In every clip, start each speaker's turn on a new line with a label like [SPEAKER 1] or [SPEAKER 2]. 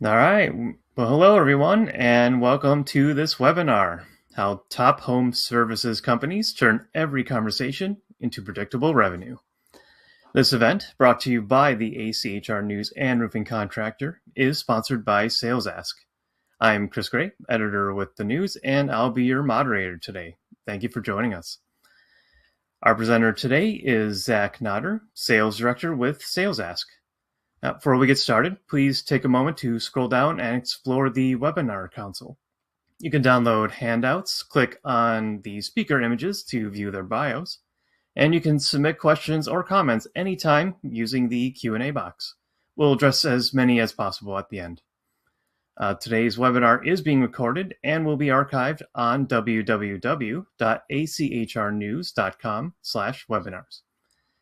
[SPEAKER 1] All right. Well, hello, everyone, and welcome to this webinar, How Top Home Services Companies Turn Every Conversation into Predictable Revenue. This event, brought to you by the ACHR News and Roofing Contractor, is sponsored by SalesAsk. I'm Chris Gray, editor with the news, and I'll be your moderator today. Thank you for joining us. Our presenter today is Zach Nader, Sales Director with SalesAsk. Now, before we get started, please take a moment to scroll down and explore the webinar console. You can download handouts, click on the speaker images to view their bios, and you can submit questions or comments anytime using the Q&A box. We'll address as many as possible at the end. Today's webinar is being recorded and will be archived on www.achrnews.com/webinars.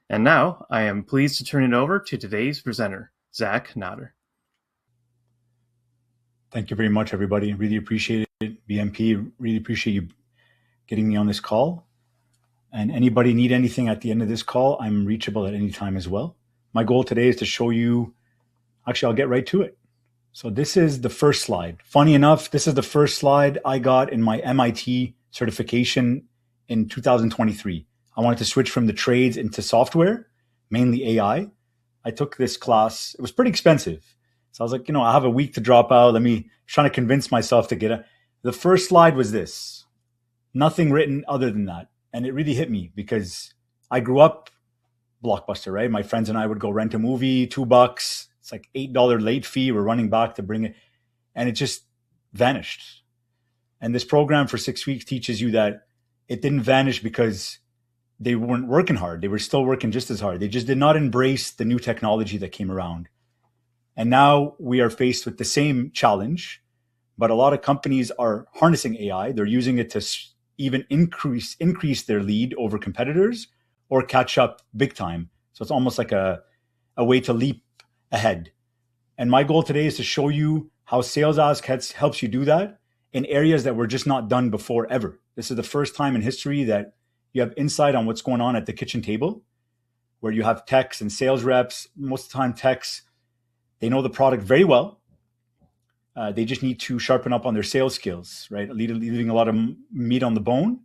[SPEAKER 1] And now, I am pleased to turn it over to today's presenter, Zach Nader.
[SPEAKER 2] Thank you very much, everybody. Really appreciate it. BMP, really appreciate you getting me on this call. And anybody need anything at the end of this call, I'm reachable at any time as well. My goal today is to show you, actually, I'll get right to it. So this is the first slide. Funny enough, this is the first slide I got in my MIT certification in 2023. I wanted to switch from the trades into software, mainly AI. I took this class. It was pretty expensive. So I was like, I have a week to drop out. Trying to convince myself to get it. The first slide was this. Nothing written other than that. And it really hit me because I grew up Blockbuster, right? My friends and I would go rent a movie, $2. It's like $8 late fee. We're running back to bring it. And it just vanished. And this program for 6 weeks teaches you that it didn't vanish because they weren't working hard. They were still working just as hard. They just did not embrace the new technology that came around. And now we are faced with the same challenge, but a lot of companies are harnessing AI. They're using it to even increase their lead over competitors or catch up big time. So it's almost like a way to leap ahead. And my goal today is to show you how SalesAsk helps you do that in areas that were just not done before ever. This is the first time in history that you have insight on what's going on at the kitchen table, where you have techs and sales reps. Most of the time, techs, they know the product very well. They just need to sharpen up on their sales skills, right? Leaving a lot of meat on the bone.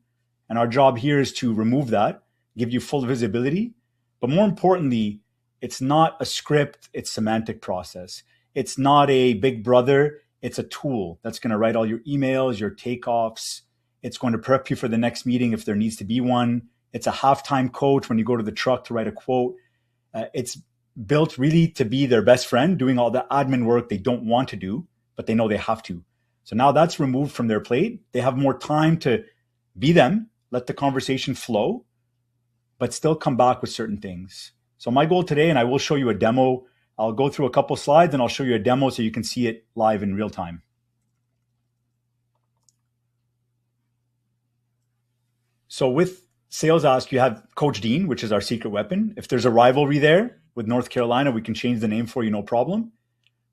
[SPEAKER 2] And our job here is to remove that, give you full visibility. But more importantly, it's not a script, it's semantic process. It's not a big brother, it's a tool that's going to write all your emails, your takeoffs. It's going to prep you for the next meeting if there needs to be one. It's a halftime coach when you go to the truck to write a quote. It's built really to be their best friend, doing all the admin work they don't want to do, but they know they have to. So now that's removed from their plate. They have more time to be them, let the conversation flow, but still come back with certain things. So my goal today, and I will show you a demo. I'll go through a couple slides and I'll show you a demo so you can see it live in real time. So with SalesAsk, you have Coach Dean, which is our secret weapon. If there's a rivalry there with North Carolina, we can change the name for you, no problem.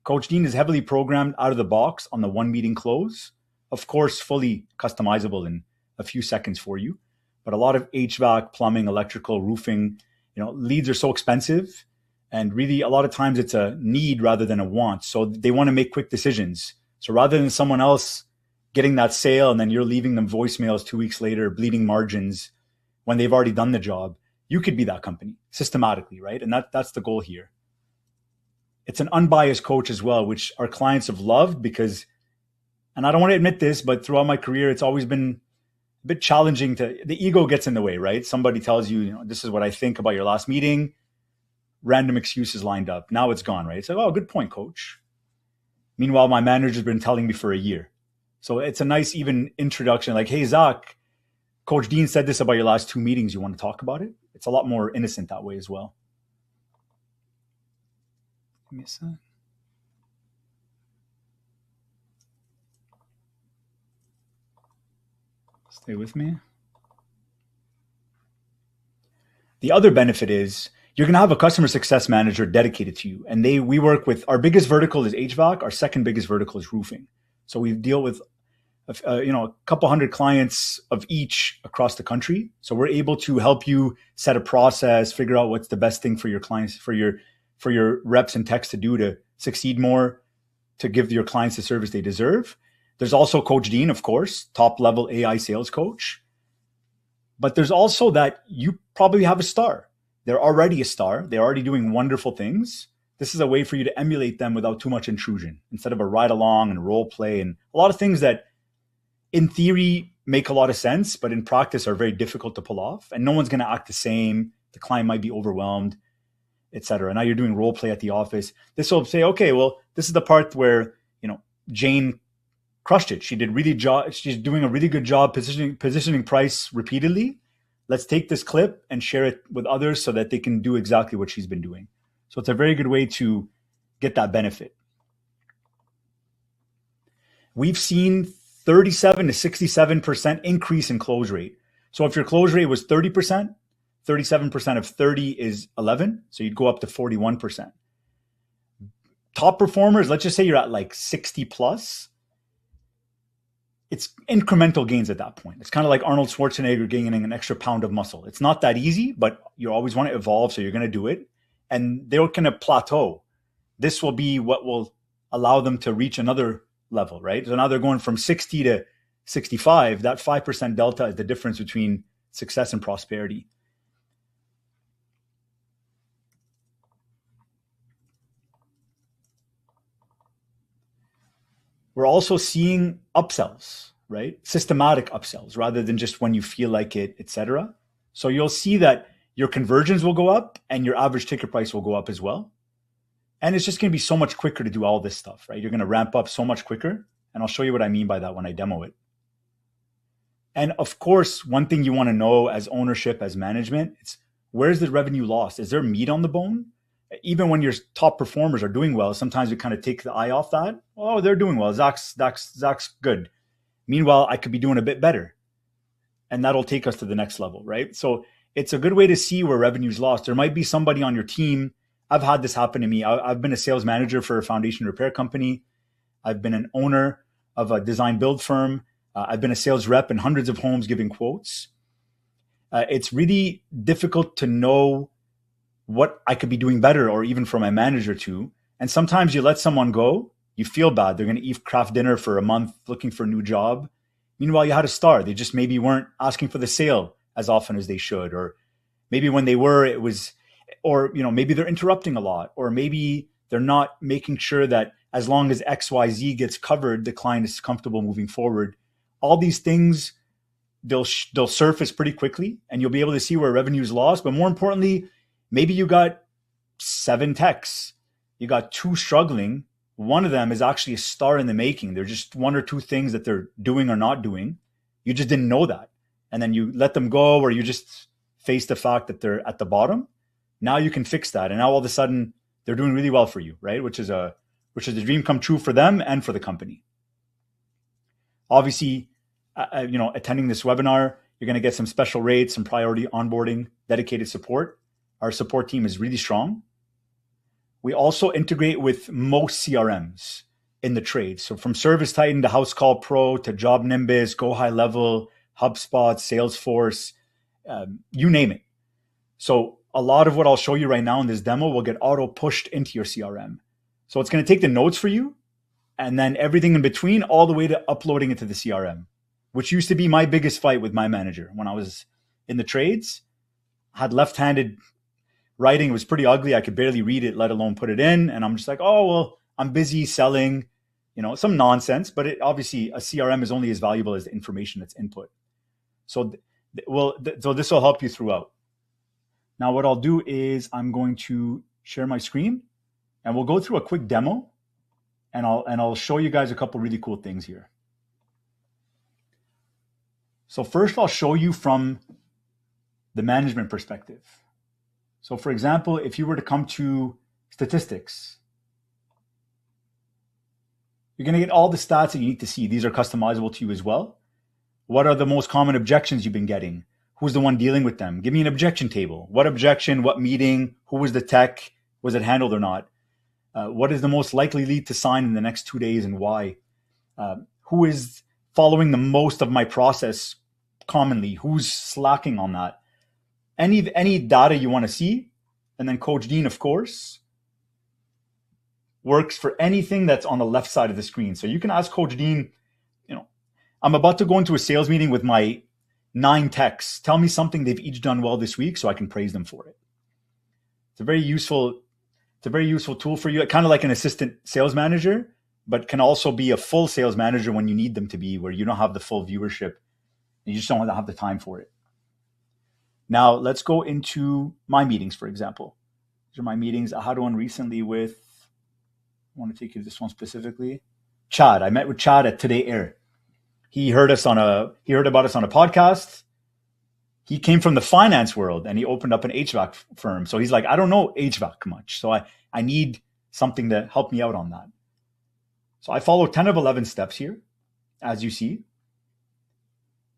[SPEAKER 2] Coach Dean is heavily programmed out of the box on the one meeting close. Of course, fully customizable in a few seconds for you. But a lot of HVAC, plumbing, electrical, roofing, leads are so expensive. And really, a lot of times it's a need rather than a want. So they want to make quick decisions. So rather than someone else getting that sale and then you're leaving them voicemails 2 weeks later, bleeding margins when they've already done the job, you could be that company systematically, right? And that's the goal here. It's an unbiased coach as well, which our clients have loved because, and I don't want to admit this, but throughout my career, it's always been a bit challenging the ego gets in the way, right? Somebody tells you, this is what I think about your last meeting, random excuses lined up. Now it's gone, right? It's like, oh, good point, coach. Meanwhile, my manager's been telling me for a year. So it's a nice even introduction, like, hey, Zach, Coach Dean said this about your last 2 meetings. You want to talk about it? It's a lot more innocent that way as well. Give me a sec. Stay with me. The other benefit is you're going to have a customer success manager dedicated to you. And we work with, our biggest vertical is HVAC. Our second biggest vertical is roofing. So we deal with a couple hundred clients of each across the country. So we're able to help you set a process, figure out what's the best thing for your clients, for your reps and techs to do to succeed more. to give your clients the service they deserve. There's also Coach Dean, of course, top level AI sales coach. But there's also that you probably have a star. They're already a star. They're already doing wonderful things. This is a way for you to emulate them without too much intrusion, instead of a ride along and role play and a lot of things that in theory make a lot of sense, but in practice are very difficult to pull off. And no one's going to act the same. The client might be overwhelmed, etc. Now you're doing role play at the office. This will say, okay, well, this is the part where, Jane crushed it. She's doing a really good job positioning price repeatedly. Let's take this clip and share it with others so that they can do exactly what she's been doing. So it's a very good way to get that benefit. We've seen 37 to 67% increase in close rate. So if your close rate was 30%, 37% of 30 is 11. So you'd go up to 41%. Top performers, let's just say you're at like 60 plus. It's incremental gains at that point. It's kind of like Arnold Schwarzenegger gaining an extra pound of muscle. It's not that easy, but you always want to evolve. So you're going to do it. And they're going to plateau. This will be what will allow them to reach another level, right? So now they're going from 60 to 65. That 5% delta is the difference between success and prosperity. We're also seeing upsells, right? Systematic upsells rather than just when you feel like it, etc. So you'll see that your conversions will go up and your average ticket price will go up as well. And it's just going to be so much quicker to do all this stuff, right? You're going to ramp up so much quicker. And I'll show you what I mean by that when I demo it. And of course, one thing you want to know as ownership, as management, it's where's the revenue lost? Is there meat on the bone? Even when your top performers are doing well, sometimes we kind of take the eye off that. Oh, they're doing well. Zach's good. Meanwhile, I could be doing a bit better. And that'll take us to the next level, right? So it's a good way to see where revenue's lost. There might be somebody on your team. I've had this happen to me. I've been a sales manager for a foundation repair company. I've been an owner of a design build firm. I've been a sales rep in hundreds of homes giving quotes. It's really difficult to know what I could be doing better, or even for my manager too. And sometimes you let someone go, you feel bad. They're going to eat craft dinner for a month looking for a new job. Meanwhile, you had a star. They just maybe weren't asking for the sale as often as they should. Or maybe when they were, it was, or, maybe they're interrupting a lot, or maybe they're not making sure that as long as XYZ gets covered, the client is comfortable moving forward. All these things, they'll surface pretty quickly and you'll be able to see where revenue is lost. But more importantly, maybe you got 7 techs, you got 2 struggling. One of them is actually a star in the making. They're just 1 or 2 things that they're doing or not doing. You just didn't know that. And then you let them go, or you just face the fact that they're at the bottom. Now you can fix that. And now all of a sudden they're doing really well for you, right? Which is a dream come true for them and for the company. Obviously, attending this webinar, you're going to get some special rates, some priority onboarding, dedicated support. Our support team is really strong. We also integrate with most CRMs in the trade. So from ServiceTitan to Housecall Pro to Job Nimbus, Go High Level, HubSpot, Salesforce, you name it. So a lot of what I'll show you right now in this demo will get auto pushed into your CRM. So it's going to take the notes for you and then everything in between all the way to uploading it to the CRM, which used to be my biggest fight with my manager when I was in the trades. I had left-handed writing. It was pretty ugly. I could barely read it, let alone put it in. And I'm just like, oh, well, I'm busy selling, some nonsense. But obviously a CRM is only as valuable as the information that's input. So this will help you throughout. Now what I'll do is I'm going to share my screen and we'll go through a quick demo and I'll show you guys a couple really cool things here. So first I'll show you from the management perspective. So for example, if you were to come to statistics, you're going to get all the stats that you need to see. These are customizable to you as well. What are the most common objections you've been getting? Who's the one dealing with them? Give me an objection table. What objection, what meeting, who was the tech? Was it handled or not? What is the most likely lead to sign in the next 2 days and why? Who is following the most of my process commonly? Who's slacking on that? Any data you want to see. And then Coach Dean, of course. works for anything that's on the left side of the screen. So you can ask Coach Dean, I'm about to go into a sales meeting with my 9 techs. Tell me something they've each done well this week so I can praise them for it. It's a very useful tool for you, kind of like an assistant sales manager, but can also be a full sales manager when you need them to be, where you don't have the full viewership and you just don't have the time for it. Now, let's go into my meetings, for example. These are my meetings. I had one recently with, I want to take you to this one specifically, Chad. I met with Chad at Today Air. He heard about us on a podcast. He came from the finance world and he opened up an HVAC firm. So he's like, I don't know HVAC much. So I need something to help me out on that. So I follow 10 of 11 steps here, as you see.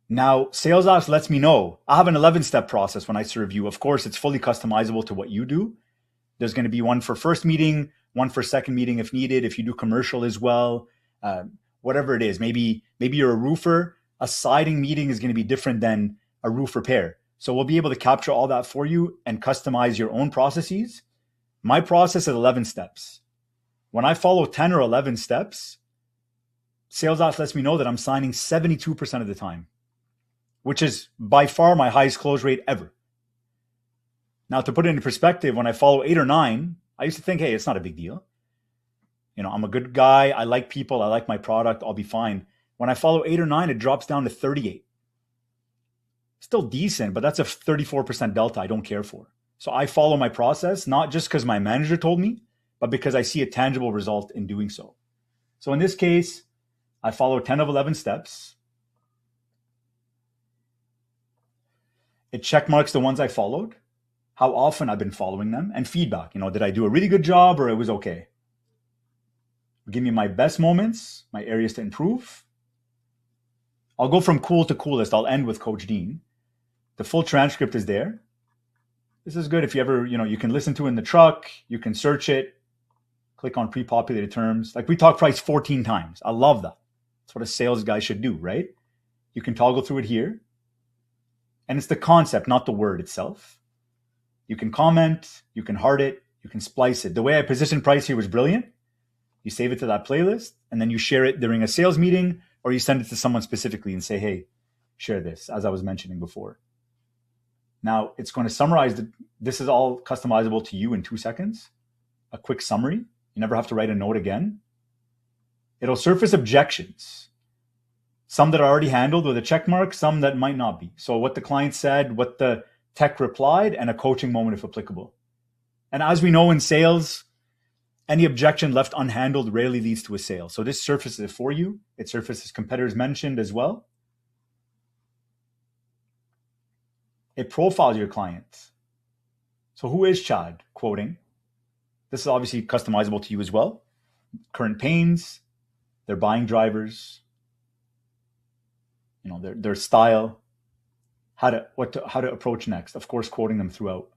[SPEAKER 2] Now, SalesAsk lets me know I have an 11-step process when I serve you. Of course, it's fully customizable to what you do. There's going to be one for first meeting, one for second meeting if needed, if you do commercial as well, whatever it is. Maybe you're a roofer. A siding meeting is going to be different than a roof repair. So we'll be able to capture all that for you and customize your own processes. My process is 11 steps. When I follow 10 or 11 steps, SalesAsk lets me know that I'm signing 72% of the time, which is by far my highest close rate ever. Now, to put it into perspective, when I follow 8 or 9, I used to think, hey, it's not a big deal. I'm a good guy. I like people. I like my product. I'll be fine. When I follow 8 or 9, it drops down to 38. Still decent, but that's a 34% delta I don't care for. So I follow my process, not just because my manager told me, but because I see a tangible result in doing so. So in this case, I follow 10 of 11 steps. It check marks the ones I followed, how often I've been following them, and feedback. Did I do a really good job or it was okay? Give me my best moments, my areas to improve. I'll go from cool to coolest. I'll end with Coach Dean. The full transcript is there. This is good if you ever, you can listen to it in the truck. You can search it, click on pre-populated terms. Like we talked price 14 times. I love that. That's what a sales guy should do, right? You can toggle through it here. And it's the concept, not the word itself. You can comment, you can heart it, you can splice it. The way I positioned price here was brilliant. You save it to that playlist and then you share it during a sales meeting or you send it to someone specifically and say, hey, share this, as I was mentioning before. Now it's going to summarize. This is all customizable to you in 2 seconds. A quick summary. You never have to write a note again. It'll surface objections. Some that are already handled with a check mark, some that might not be. So what the client said, what the tech replied, and a coaching moment if applicable. And as we know in sales, any objection left unhandled rarely leads to a sale. So this surfaces it for you. It surfaces competitors mentioned as well. It profiles your client. So who is Chad? Quoting. This is obviously customizable to you as well. Current pains, their buying drivers, their style, how to approach next. Of course, quoting them throughout.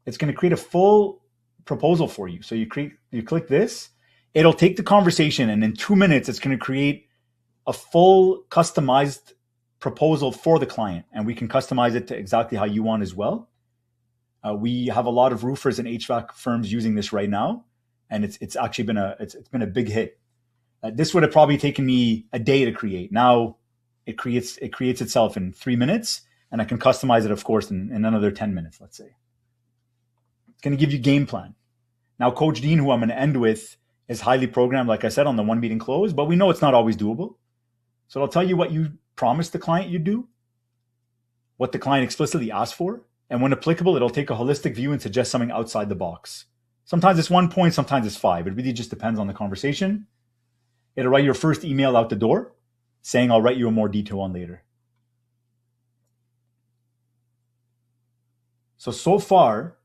[SPEAKER 2] It's going to create a full proposal for you. So you click this, it'll take the conversation, and in 2 minutes, it's going to create a full customized proposal for the client, and we can customize it to exactly how you want as well. We have a lot of roofers and HVAC firms using this right now, and it's actually been a big hit. This would have probably taken me a day to create. Now it creates itself in 3 minutes, and I can customize it, of course, in another 10 minutes, let's say. It's going to give you game plan. Now, Coach Dean, who I'm going to end with, is highly programmed, like I said, on the one meeting close, but we know it's not always doable. So it'll tell you what you promised the client you'd do, what the client explicitly asked for, and when applicable, it'll take a holistic view and suggest something outside the box. Sometimes it's 1 point, sometimes it's 5. It really just depends on the conversation. It'll write your first email out the door saying, I'll write you a more detail on later. So far,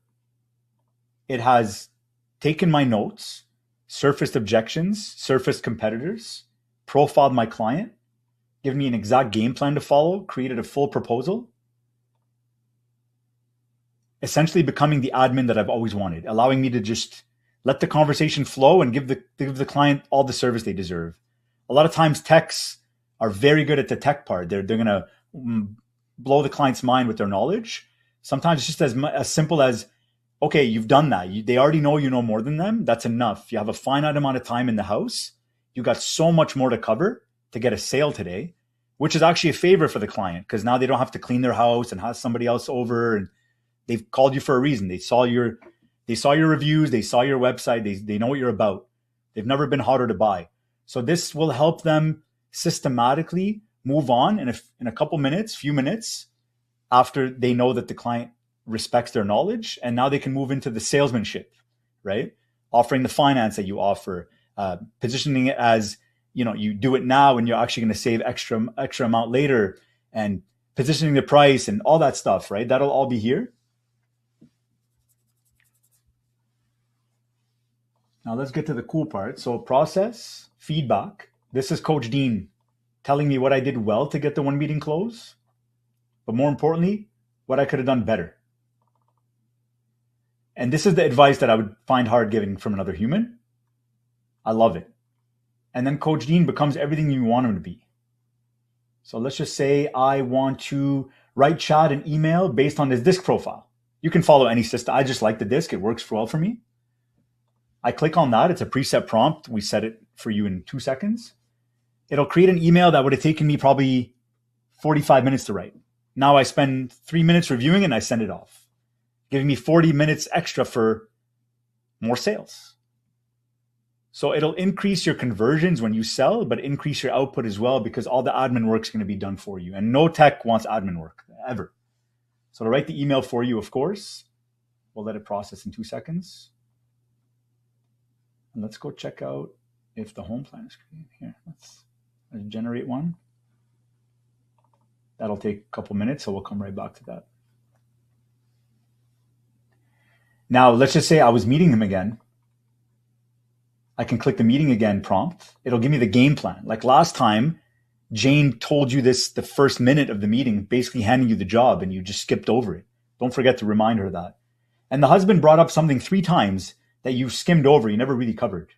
[SPEAKER 2] it has taken my notes, surfaced objections, surfaced competitors, profiled my client, given me an exact game plan to follow, created a full proposal, essentially becoming the admin that I've always wanted, allowing me to just let the conversation flow and give the client all the service they deserve. A lot of times techs are very good at the tech part. They're going to blow the client's mind with their knowledge. Sometimes it's just as simple as, Okay, you've done that. They already know you know more than them. That's enough. You have a finite amount of time in the house. You got so much more to cover to get a sale today, which is actually a favor for the client because now they don't have to clean their house and have somebody else over. And they've called you for a reason. They saw your reviews. They saw your website. They know what you're about. They've never been harder to buy. So this will help them systematically move on in a few minutes after they know that the client respects their knowledge. And now they can move into the salesmanship, right? Offering the finance that you offer, positioning it as, you do it now and you're actually going to save extra amount later, and positioning the price and all that stuff, right? That'll all be here. Now let's get to the cool part. So process, feedback. This is Coach Dean telling me what I did well to get the one meeting close, but more importantly, what I could have done better. And this is the advice that I would find hard giving from another human. I love it. And then Coach Dean becomes everything you want him to be. So let's just say I want to write Chad an email based on his disc profile. You can follow any system. I just like the disc. It works well for me. I click on that. It's a preset prompt. We set it for you in 2 seconds. It'll create an email that would have taken me probably 45 minutes to write. Now I spend 3 minutes reviewing it and I send it off, giving me 40 minutes extra for more sales. So it'll increase your conversions when you sell, but increase your output as well because all the admin work is going to be done for you. And no tech wants admin work ever. So to write the email for you, of course, we'll let it process in 2 seconds. And let's go check out if the home plan is created here. Let's generate one. That'll take a couple minutes, so we'll come right back to that. Now, let's just say I was meeting him again. I can click the meeting again prompt. It'll give me the game plan. Like last time, Jane told you this the first minute of the meeting, basically handing you the job, and you just skipped over it. Don't forget to remind her that. And the husband brought up something 3 times that you skimmed over, you never really covered.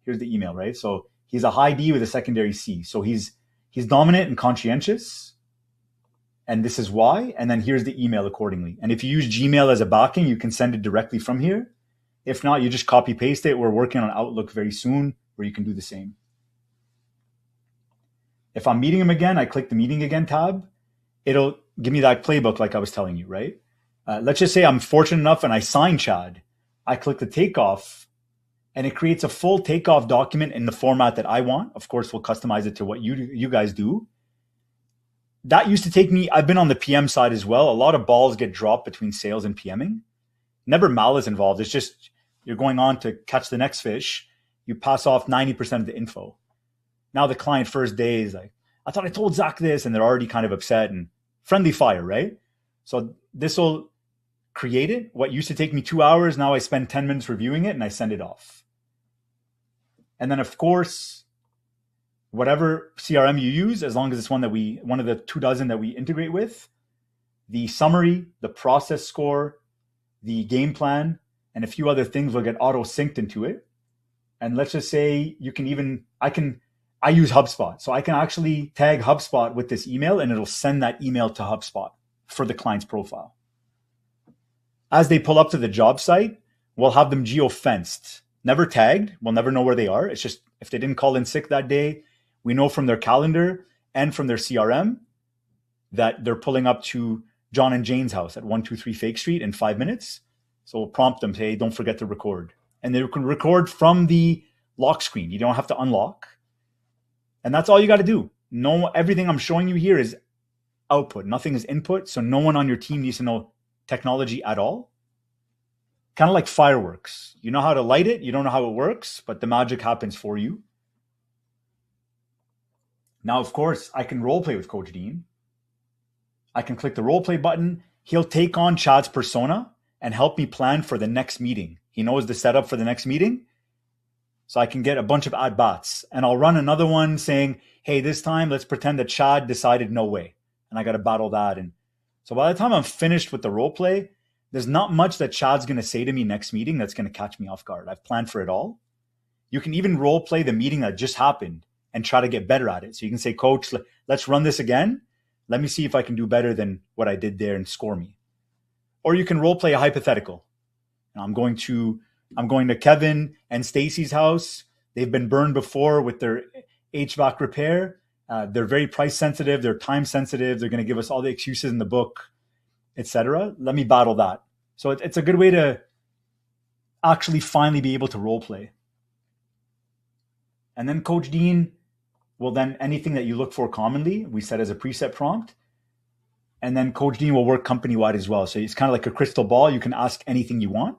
[SPEAKER 2] Here's the email, right? So he's a high D with a secondary C. So he's dominant and conscientious. And this is why. And then here's the email accordingly. And if you use Gmail as a backing, you can send it directly from here. If not, you just copy paste it. We're working on Outlook very soon where you can do the same. If I'm meeting him again, I click the meeting again tab. It'll give me that playbook like I was telling you, right? Let's just say I'm fortunate enough and I sign Chad. I click the Takeoff and it creates a full Takeoff document in the format that I want. Of course, we'll customize it to what you guys do. That used to take me, I've been on the PM side as well. A lot of balls get dropped between sales and PMing. Never malice involved. It's just you're going on to catch the next fish. You pass off 90% of the info. Now the client first day is like, I thought I told Zach this, and they're already kind of upset and friendly fire, right? So this will create it. What used to take me 2 hours, now I spend 10 minutes reviewing it and I send it off. And then of course, whatever CRM you use, as long as it's one of the 24 that we integrate with, the summary, the process score, the game plan, and a few other things will get auto synced into it. And let's just say I use HubSpot. So I can actually tag HubSpot with this email and it'll send that email to HubSpot for the client's profile. As they pull up to the job site, we'll have them geo-fenced, never tagged. We'll never know where they are. It's just if they didn't call in sick that day, we know from their calendar and from their CRM that they're pulling up to John and Jane's house at 123 Fake Street in 5 minutes. So we'll prompt them, hey, don't forget to record. And they can record from the lock screen. You don't have to unlock. And that's all you got to do. Everything I'm showing you here is output. Nothing is input. So no one on your team needs to know technology at all. Kind of like fireworks. You know how to light it. You don't know how it works, but the magic happens for you. Now, of course, I can role play with Coach Dean. I can click the role play button. He'll take on Chad's persona and help me plan for the next meeting. He knows the setup for the next meeting. So I can get a bunch of at-bats. And I'll run another one saying, hey, this time let's pretend that Chad decided no way. And I got to battle that. And so by the time I'm finished with the role play, there's not much that Chad's going to say to me next meeting that's going to catch me off guard. I've planned for it all. You can even role play the meeting that just happened and try to get better at it. So you can say, Coach, let's run this again. Let me see if I can do better than what I did there and score me. Or you can role play a hypothetical. And I'm going to Kevin and Stacy's house. They've been burned before with their HVAC repair. They're very price sensitive. They're time sensitive. They're going to give us all the excuses in the book, etc. Let me battle that. So it's a good way to actually finally be able to role play. And then Coach Dean will then anything that you look for commonly, we set as a preset prompt. And then Coach Dean will work company-wide as well. So it's kind of like a crystal ball. You can ask anything you want.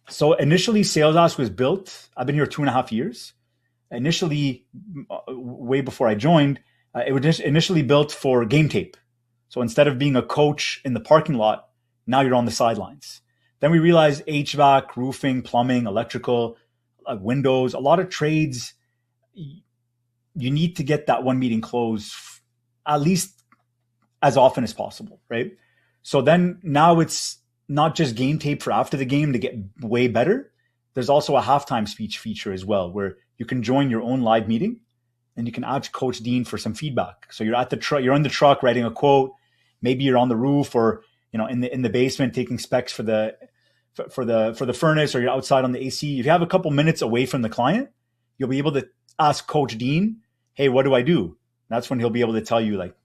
[SPEAKER 2] So initially, SalesAsk was built. I've been here 2.5 years. Initially, way before I joined, it was initially built for game tape. So instead of being a coach in the parking lot, now you're on the sidelines. Then we realized HVAC, roofing, plumbing, electrical, windows, a lot of trades, you need to get that one meeting closed at least as often as possible, right? So then now it's not just game tape for after the game to get way better. There's also a halftime speech feature as well, where you can join your own live meeting and you can ask Coach Dean for some feedback. So you're at the truck, you're on the truck writing a quote. Maybe you're on the roof or in the basement taking specs for the furnace, or you're outside on the AC. If you have a couple minutes away from the client, you'll be able to ask Coach Dean, hey, what do I do? That's when he'll be able to tell you, like,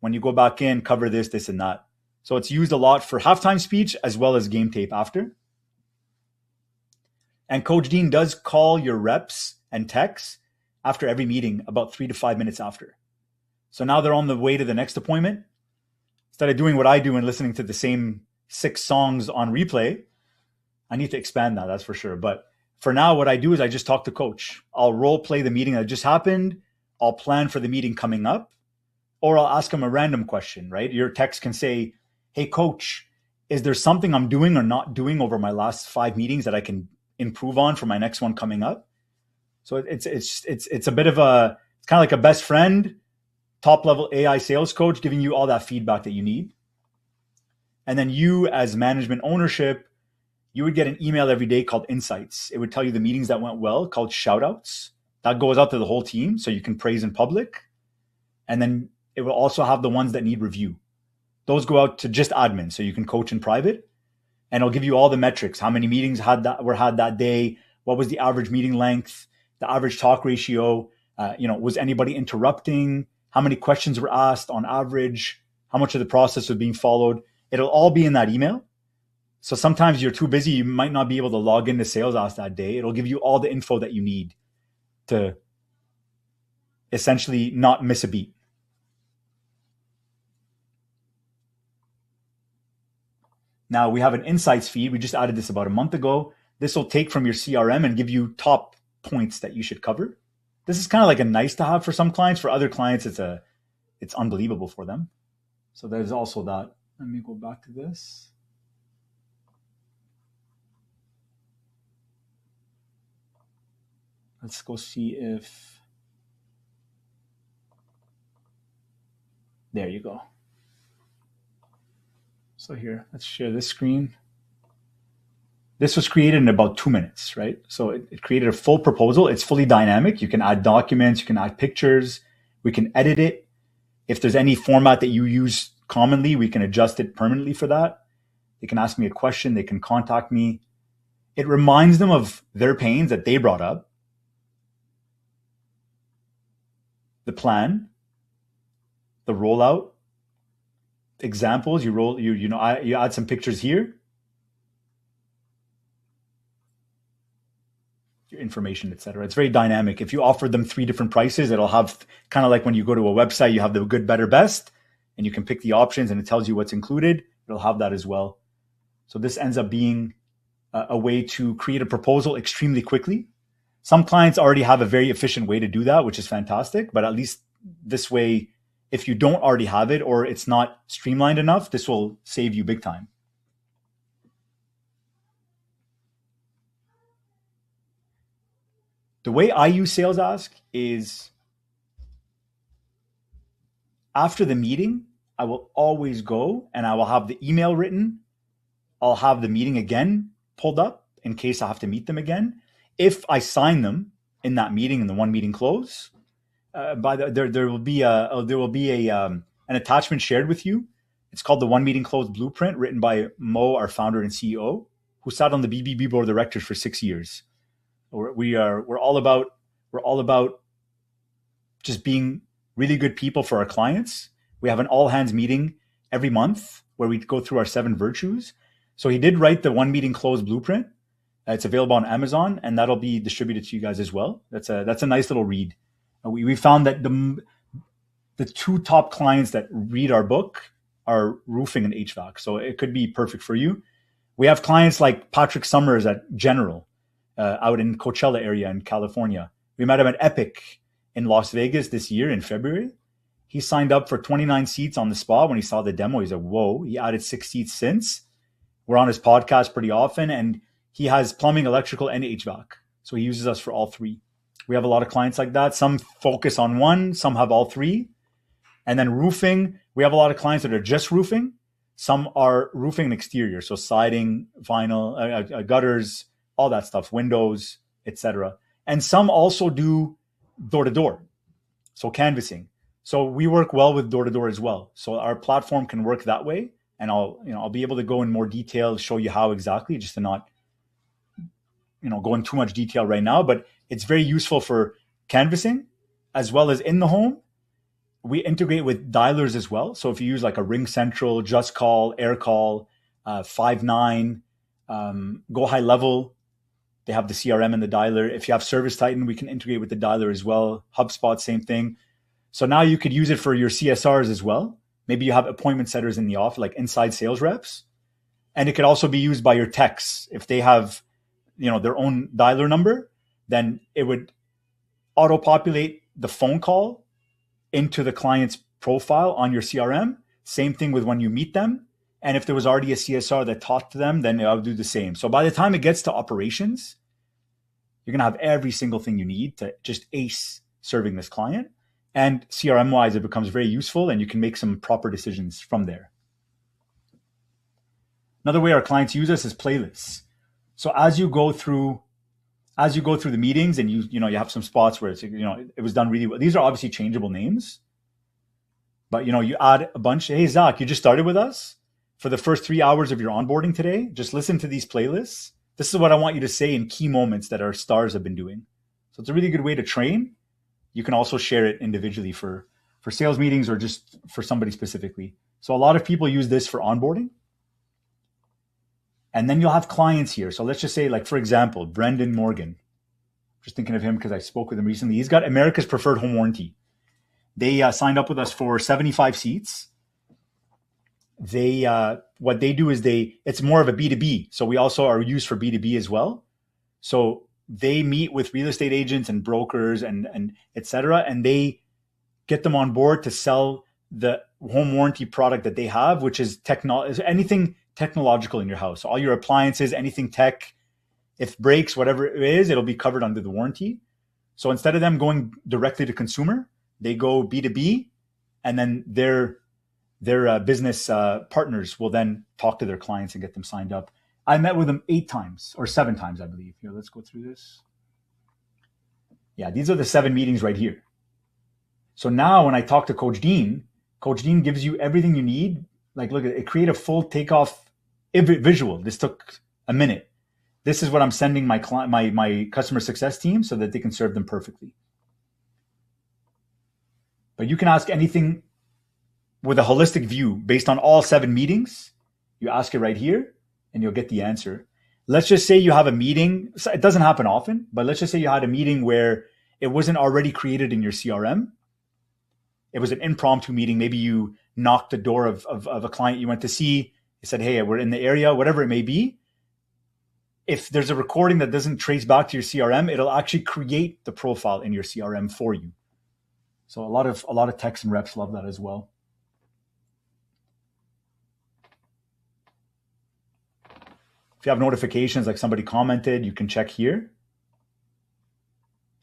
[SPEAKER 2] when you go back in, cover this, this, and that. So it's used a lot for halftime speech as well as game tape after. And Coach Dean does call your reps and techs after every meeting about 3 to 5 minutes after. So now they're on the way to the next appointment. Instead of doing what I do and listening to the same 6 songs on replay, I need to expand that, that's for sure. But for now, what I do is I just talk to Coach. I'll role play the meeting that just happened. I'll plan for the meeting coming up, or I'll ask him a random question, right? Your text can say, hey, Coach, is there something I'm doing or not doing over my last 5 meetings that I can improve on for my next one coming up? So it's a bit of it's kind of like a best friend, top level AI sales coach giving you all that feedback that you need. And then you as management ownership, you would get an email every day called Insights. It would tell you the meetings that went well, called Shoutouts. That goes out to the whole team so you can praise in public. And then it will also have the ones that need review. Those go out to just admin, so you can coach in private. And it'll give you all the metrics. How many meetings were had that day? What was the average meeting length? The average talk ratio? Was anybody interrupting? How many questions were asked on average? How much of the process was being followed? It'll all be in that email. So sometimes you're too busy. You might not be able to log into SalesAsk that day. It'll give you all the info that you need to essentially not miss a beat. Now we have an insights feed. We just added this about a month ago. This will take from your CRM and give you top points that you should cover. This is kind of like a nice to have for some clients. For other clients, it's unbelievable for them. So there's also that. Let me go back to this. Let's go see if, there you go. So here, let's share this screen. This was created in about 2 minutes, right? So it created a full proposal. It's fully dynamic. You can add documents, you can add pictures, we can edit it. If there's any format that you use commonly, we can adjust it permanently for that. They can ask me a question, they can contact me. It reminds them of their pains that they brought up. The plan, the rollout, examples. You add some pictures here. Your information, etc. It's very dynamic. If you offer them 3 different prices, it'll have kind of like when you go to a website, you have the good, better, best, and you can pick the options and it tells you what's included. It'll have that as well. So this ends up being a way to create a proposal extremely quickly. Some clients already have a very efficient way to do that, which is fantastic. But at least this way, if you don't already have it or it's not streamlined enough, this will save you big time. The way I use SalesAsk is after the meeting, I will always go and I will have the email written. I'll have the meeting again pulled up in case I have to meet them again. If I sign them in that meeting, in the one meeting close, there will be an attachment shared with you It's called the One Meeting Closed Blueprint, written by Mo, our founder and CEO, who sat on the BBB board of directors for 6 years. We're all about just being really good people for our clients. We have an all hands meeting every month where we go through our 7 virtues. So he did write the One Meeting Closed Blueprint. It's available on Amazon, and that'll be distributed to you guys as well. That's a nice little read. We found that the 2 top clients that read our book are roofing and HVAC. So it could be perfect for you. We have clients like Patrick Summers at General out in Coachella area in California. We met him at Epic in Las Vegas this year in February. He signed up for 29 seats on the spot when he saw the demo. He's like, whoa, he added 6 seats since. We're on his podcast pretty often, and he has plumbing, electrical, and HVAC. So he uses us for all 3. We have a lot of clients like that. Some focus on one, some have all 3. And then roofing, we have a lot of clients that are just roofing. Some are roofing and exterior, so siding, vinyl, gutters, all that stuff, windows, etc. And some also do door-to-door, so canvassing. So we work well with door-to-door as well. So our platform can work that way, and I'll be able to go in more detail, show you how exactly, just to not go in too much detail right now. But it's very useful for canvassing as well as in the home. We integrate with dialers as well. So if you use like a Ring Central, Just Call, Air Call, Five9, Go High Level, they have the CRM and the dialer. If you have ServiceTitan, we can integrate with the dialer as well. HubSpot, same thing. So now you could use it for your CSRs as well. Maybe you have appointment setters in the office, like inside sales reps. And it could also be used by your techs. If they have, their own dialer number, then it would auto-populate the phone call into the client's profile on your CRM. Same thing with when you meet them. And if there was already a CSR that talked to them, then I would do the same. So by the time it gets to operations, you're going to have every single thing you need to just ace serving this client. And CRM-wise, it becomes very useful, and you can make some proper decisions from there. Another way our clients use us is playlists. So as you go through the meetings, and you have some spots where it's it was done really well. These are obviously changeable names, but you add a bunch. Hey Zach, you just started with us. For the first 3 hours of your onboarding today, just listen to these playlists. This is what I want you to say in key moments that our stars have been doing. So it's a really good way to train. You can also share it individually for sales meetings or just for somebody specifically. So a lot of people use this for onboarding. And then you'll have clients here. So let's just say, like, for example, Brendan Morgan. Just thinking of him because I spoke with him recently. He's got America's Preferred Home Warranty. They signed up with us for 75 seats. What they do is it's more of a B2B. So we also are used for B2B as well. So they meet with real estate agents and brokers and et cetera, and they get them on board to sell the home warranty product that they have, which is anything technological in your house. All your appliances, anything tech, if breaks, whatever it is, it'll be covered under the warranty. So instead of them going directly to consumer, they go B2B, and then their business partners will then talk to their clients and get them signed up. I met with them 8 times or 7 times, I believe. Here, let's go through this. Yeah, these are the 7 meetings right here. So now when I talk to Coach Dean gives you everything you need. Like, look at it, create a full Takeoff visual. This took a minute. This is what I'm sending my customer success team so that they can serve them perfectly. But you can ask anything with a holistic view based on all 7 meetings. You ask it right here and you'll get the answer. Let's just say you have a meeting. It doesn't happen often, but let's just say you had a meeting where it wasn't already created in your CRM. It was an impromptu meeting. Maybe you knocked the door of a client you went to see. You said, hey, we're in the area, whatever it may be. If there's a recording that doesn't trace back to your CRM, it'll actually create the profile in your CRM for you. So a lot of techs and reps love that as well. If you have notifications, like somebody commented, you can check here.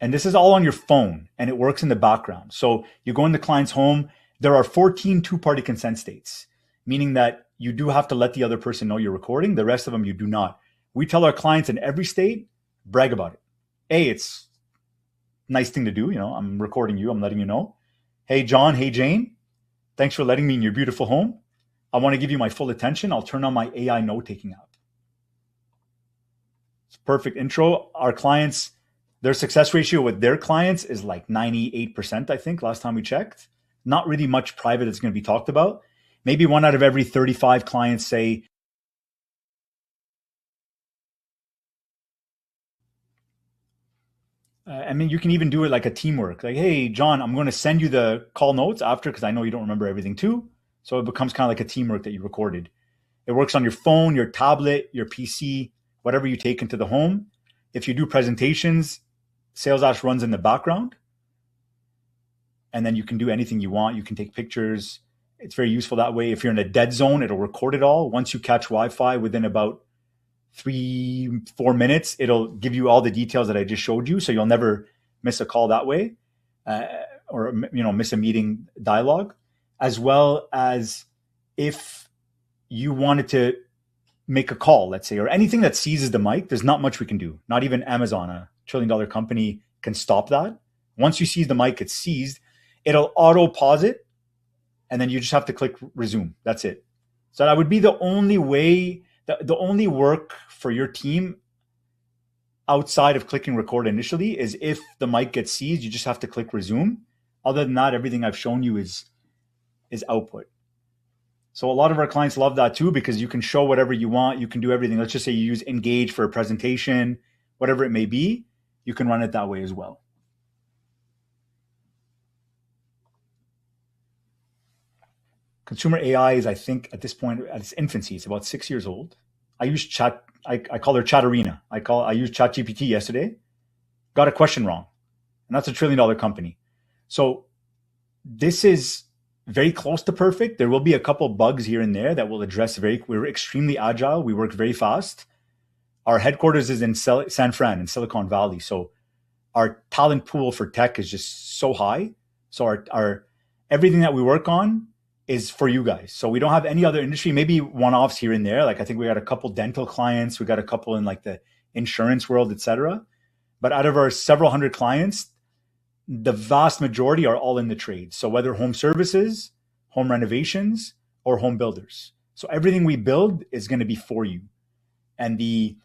[SPEAKER 2] And this is all on your phone, and it works in the background. So you go in the client's home. There are 14 two-party consent states, meaning that you do have to let the other person know you're recording. The rest of them, you do not. We tell our clients in every state, brag about it. A, it's a nice thing to do. I'm recording you. I'm letting you know. Hey, John. Hey, Jane. Thanks for letting me in your beautiful home. I want to give you my full attention, I'll turn on my AI note-taking app. It's a perfect intro. Our clients, their success ratio with their clients is like 98%, I think, last time we checked. Not really much private that's going to be talked about. Maybe 1 out of every 35 clients say, I mean, you can even do it like a teamwork. Like, hey, John, I'm going to send you the call notes after because I know you don't remember everything too. So it becomes kind of like a teamwork that you recorded. It works on your phone, your tablet, your PC, whatever you take into the home. If you do presentations, SalesAsk runs in the background. And then you can do anything you want. You can take pictures. It's very useful that way. If you're in a dead zone, it'll record it all. Once you catch Wi-Fi within about 3-4 minutes, it'll give you all the details that I just showed you. So you'll never miss a call that way, or miss a meeting dialogue. As well as if you wanted to make a call, let's say, or anything that seizes the mic, there's not much we can do. Not even Amazon, a $1 trillion company, can stop that. Once you seize the mic, it's seized. It'll auto pause it, and then you just have to click resume. That's it. So that would be the only way, the only work for your team outside of clicking record initially is if the mic gets seized, you just have to click resume. Other than that, everything I've shown you is output. So a lot of our clients love that too, because you can show whatever you want. You can do everything. Let's just say you use Engage for a presentation, whatever it may be, you can run it that way as well. Consumer AI is, I think, at this point, at its infancy. It's about 6 years old. I use chat. I call her Chat Arena. I used ChatGPT yesterday. Got a question wrong, and that's $1 trillion company. So this is very close to perfect. There will be a couple bugs here and there that we'll address. We're extremely agile. We work very fast. Our headquarters is in San Fran, in Silicon Valley. So our talent pool for tech is just so high. So our everything that we work on is for you guys. So we don't have any other industry, maybe one-offs here and there. Like I think we got a couple dental clients, we got a couple in like the insurance world, etc. But out of our several hundred clients, the vast majority are all in the trades. So whether home services, home renovations, or home builders. So everything we build is going to be for you. And the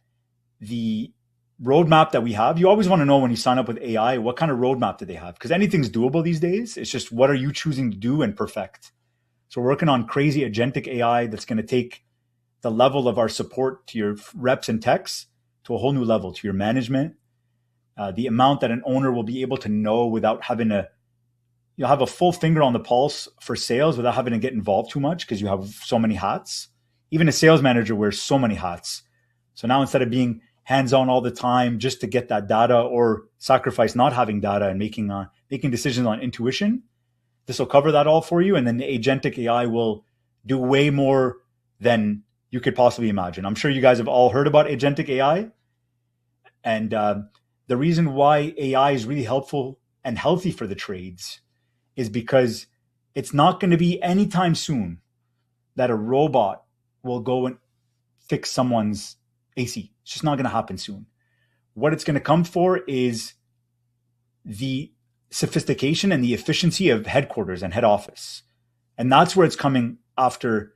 [SPEAKER 2] roadmap that we have, you always want to know when you sign up with AI, what kind of roadmap do they have? Because anything's doable these days. It's just what are you choosing to do and perfect. So we're working on crazy agentic AI that's going to take the level of our support to your reps and techs to a whole new level, to your management. The amount that an owner will be able to know without having to, you'll have a full finger on the pulse for sales without having to get involved too much because you have so many hats. Even a sales manager wears so many hats. So now instead of being hands-on all the time just to get that data or sacrifice not having data and making decisions on intuition, this will cover that all for you. And then the agentic AI will do way more than you could possibly imagine. I'm sure you guys have all heard about agentic AI. And the reason why AI is really helpful and healthy for the trades is because it's not going to be anytime soon that a robot will go and fix someone's AC. It's just not going to happen soon. What it's going to come for is the sophistication and the efficiency of headquarters and head office. And that's where it's coming after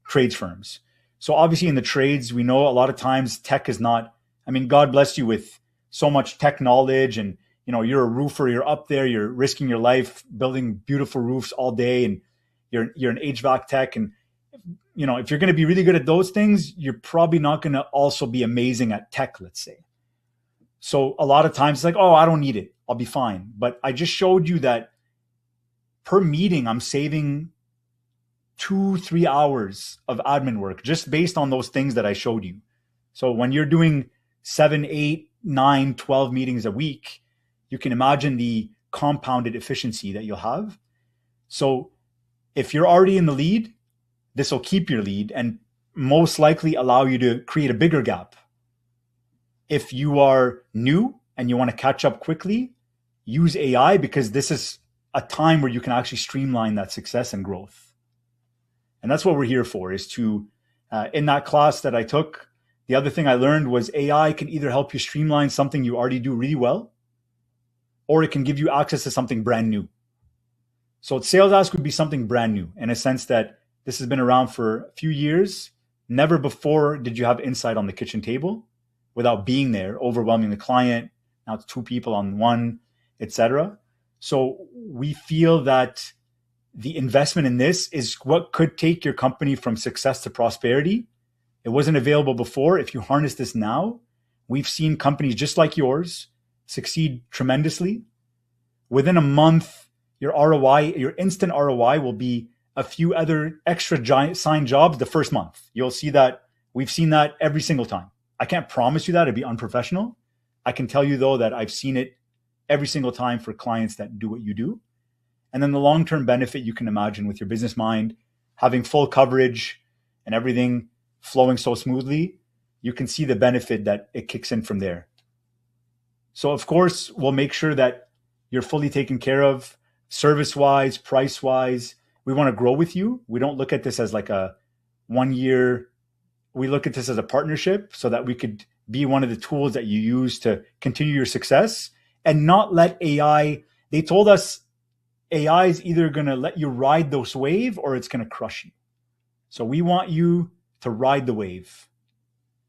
[SPEAKER 2] trades firms. So obviously in the trades, we know a lot of times tech is not, I mean, God bless you with so much tech knowledge and, you know, you're a roofer, you're up there, you're risking your life building beautiful roofs all day and you're an HVAC tech. And, you know, if you're going to be really good at those things, you're probably not going to also be amazing at tech, let's say. So a lot of times it's like, oh, I don't need it. I'll be fine. But I just showed you that per meeting, I'm saving 2-3 hours of admin work just based on those things that I showed you. So when you're doing 7, 8, 9, 12 meetings a week, you can imagine the compounded efficiency that you'll have. So if you're already in the lead, this will keep your lead and most likely allow you to create a bigger gap. If you are new and you want to catch up quickly, use AI because this is a time where you can actually streamline that success and growth. And that's what we're here for, is to, in that class that I took, the other thing I learned was AI can either help you streamline something you already do really well, or it can give you access to something brand new. So SalesAsk would be something brand new in a sense that This has been around for a few years. Never before did you have insight on the kitchen table without being there, overwhelming the client. Now it's 2 people on one, etc. So we feel that the investment in this is what could take your company from success to prosperity. It wasn't available before. If you harness this now, we've seen companies just like yours succeed tremendously. Within a month, your ROI, your instant ROI will be a few other extra giant signed jobs the first month. You'll see that. We've seen that every single time. I can't promise you that. It'd be unprofessional. I can tell you, though, that I've seen it every single time for clients that do what you do. And then the long-term benefit you can imagine with your business mind, having full coverage and everything flowing so smoothly, you can see the benefit that it kicks in from there. So, of course, we'll make sure that you're fully taken care of, service-wise, price-wise. We want to grow with you. We don't look at this as like a 1 year. We look at this as a partnership so that we could be one of the tools that you use to continue your success and not let AI. They told us AI is either going to let you ride this wave or it's going to crush you. So we want you to ride the wave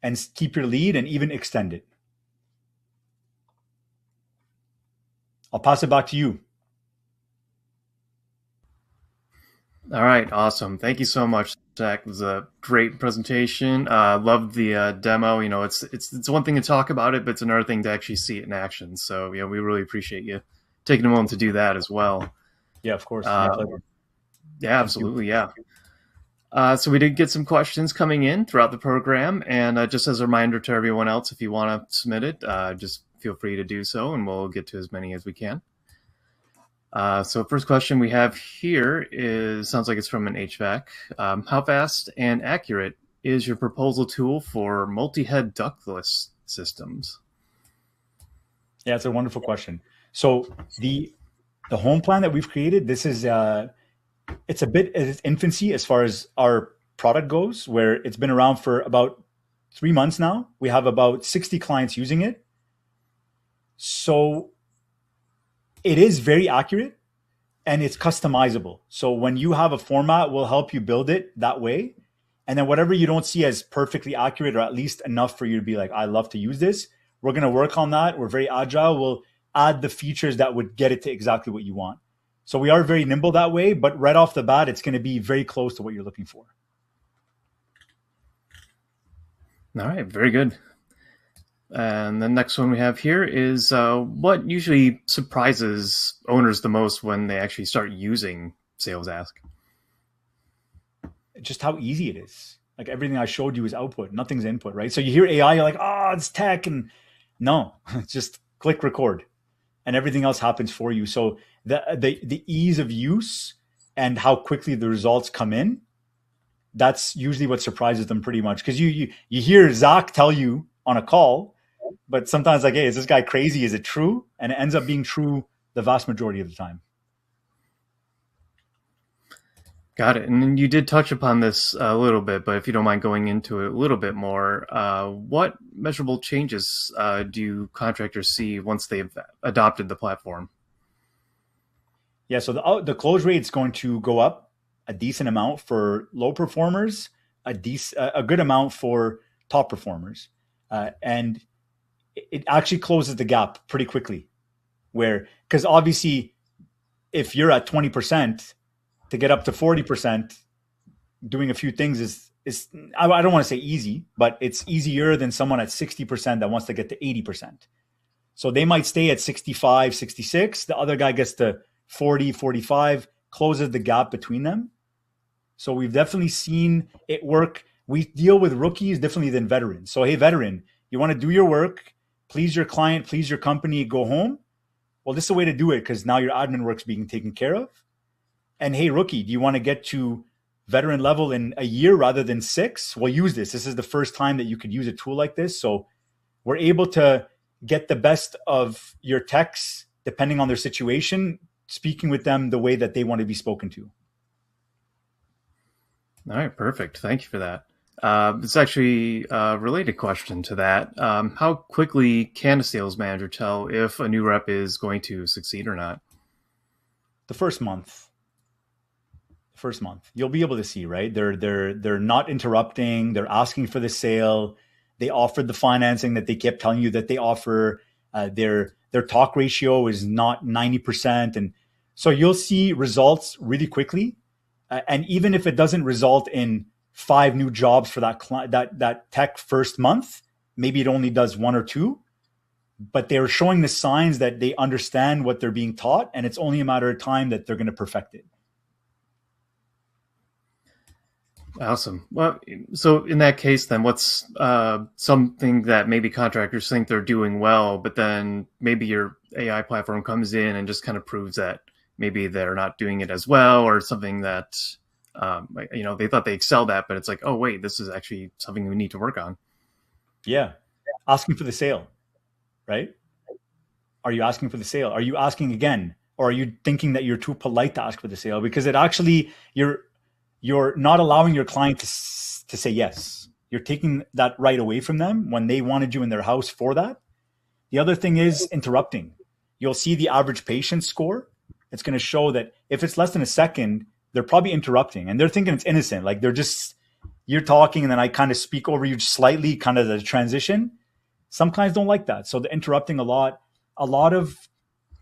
[SPEAKER 2] and keep your lead and even extend it. I'll pass it back to you.
[SPEAKER 1] All right, awesome. Thank you so much, Zach. It was a great presentation. Loved the demo. You know, it's one thing to talk about it, but it's another thing to actually see it in action. So, we really appreciate you taking a moment to do that as well.
[SPEAKER 2] Yeah, of course.
[SPEAKER 1] Yeah, absolutely. Yeah. So we did get some questions coming in throughout the program, and just as a reminder to everyone else, if you want to submit it, just feel free to do so, and we'll get to as many as we can. So first question we have here sounds like it's from an HVAC. How fast and accurate is your proposal tool for multi-head ductless systems?
[SPEAKER 2] Yeah, it's a wonderful question. So the home plan that we've created, this is it's a bit in its infancy as far as our product goes, where it's been around for about 3 months now. We have about 60 clients using it. So it is very accurate and it's customizable. So when you have a format, we'll help you build it that way. And then whatever you don't see as perfectly accurate or at least enough for you to be like, I love to use this, we're going to work on that. We're very agile. We'll add the features that would get it to exactly what you want. So we are very nimble that way, but right off the bat, it's going to be very close to what you're looking for.
[SPEAKER 1] All right, very good. And the next one we have here is what usually surprises owners the most when they actually start using SalesAsk?
[SPEAKER 2] Just how easy it is. Like everything I showed you is output, nothing's input, right? So you hear AI, you're like, oh, it's tech. And no, just click record and everything else happens for you. So the ease of use and how quickly the results come in, that's usually what surprises them pretty much. Because you hear Zach tell you on a call, but sometimes like, hey, is this guy crazy? Is it true? And it ends up being true the vast majority of the time.
[SPEAKER 1] Got it. And then you did touch upon this a little bit, but if you don't mind going into it a little bit more, what measurable changes do contractors see once they've adopted the platform?
[SPEAKER 2] Yeah, so the close rate is going to go up a decent amount for low performers, a good amount for top performers. And it actually closes the gap pretty quickly. Because obviously, if you're at 20%, to get up to 40%, doing a few things is I don't want to say easy, but it's easier than someone at 60% that wants to get to 80%. So they might stay at 65, 66. The other guy gets to 40, 45, closes the gap between them. So we've definitely seen it work. We deal with rookies differently than veterans. So, hey, veteran, you want to do your work, please your client, please your company, go home. Well, this is the way to do it because now your admin work's being taken care of. And hey, rookie, do you want to get to veteran level in a year rather than 6? Well, use this. This is the first time that you could use a tool like this. So we're able to get the best of your techs, depending on their situation, speaking with them the way that they want to be spoken to.
[SPEAKER 1] All right, perfect. Thank you for that. It's actually a related question to that. How quickly can a sales manager tell if a new rep is going to succeed or not?
[SPEAKER 2] The first month. First month, you'll be able to see, right? They're not interrupting. They're asking for the sale. They offered the financing that they kept telling you that they offer. Their talk ratio is not 90%, and so you'll see results really quickly. And even if it doesn't result in 5 new jobs for that tech first month, maybe it only does 1 or 2. But they're showing the signs that they understand what they're being taught, and it's only a matter of time that they're going to perfect it.
[SPEAKER 1] Awesome. Well, so in that case, then what's something that maybe contractors think they're doing well, but then maybe your AI platform comes in and just kind of proves that maybe they're not doing it as well, or something that, they thought they excelled at, but it's like, oh, wait, this is actually something we need to work on.
[SPEAKER 2] Yeah. Asking for the sale, right? Are you asking for the sale? Are you asking again? Or are you thinking that you're too polite to ask for the sale? Because it actually, you're not allowing your client to say yes. You're taking that right away from them when they wanted you in their house for that. The other thing is interrupting. You'll see the average patience score. It's going to show that if it's less than a second, they're probably interrupting and they're thinking it's innocent. Like you're talking and then I kind of speak over you slightly, kind of the transition. Some clients don't like that. So they're interrupting a lot of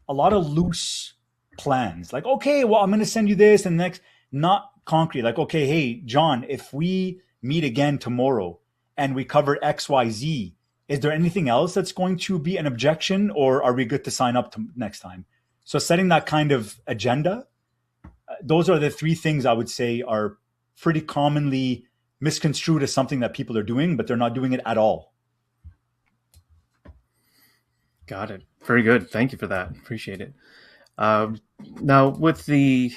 [SPEAKER 2] loose plans. Like, okay, well, I'm going to send you this and next, not concrete. Like, okay, hey, John, if we meet again tomorrow and we cover X, Y, Z, is there anything else that's going to be an objection, or are we good to sign up to next time? So setting that kind of agenda, those are the 3 things I would say are pretty commonly misconstrued as something that people are doing, but they're not doing it at all.
[SPEAKER 1] Got it. Very good. Thank you for that. Appreciate it. Now, with the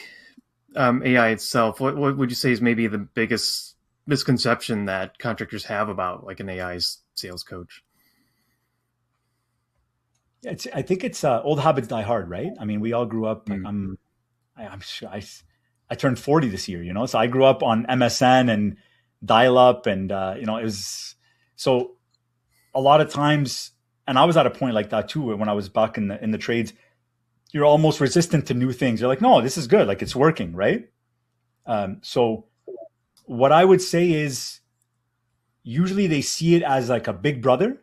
[SPEAKER 1] AI itself, what would you say is maybe the biggest misconception that contractors have about like an AI sales coach?
[SPEAKER 2] I think it's old habits die hard, right? I mean, we all grew up. Like, I'm sure I turned 40 this year, so I grew up on MSN and dial-up, and it was so a lot of times. And I was at a point like that too when I was back in the trades. You're almost resistant to new things. You're like, no, this is good. Like, it's working, right? So what I would say is usually they see it as like a big brother,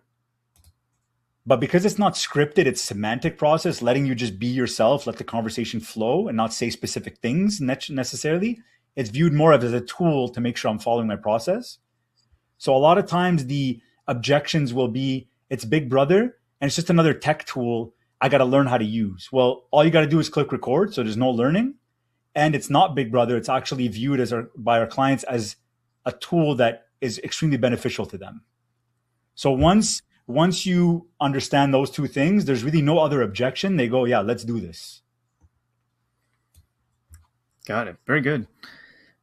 [SPEAKER 2] but because it's not scripted, it's semantic process, letting you just be yourself, let the conversation flow and not say specific things necessarily. It's viewed more as a tool to make sure I'm following my process. So a lot of times the objections will be, it's big brother and it's just another tech tool I got to learn how to use. Well, all you got to do is click record. So there's no learning, and it's not big brother. It's actually viewed by our clients as a tool that is extremely beneficial to them. So once you understand those 2 things, there's really no other objection. They go, yeah, let's do this.
[SPEAKER 1] Got it. Very good.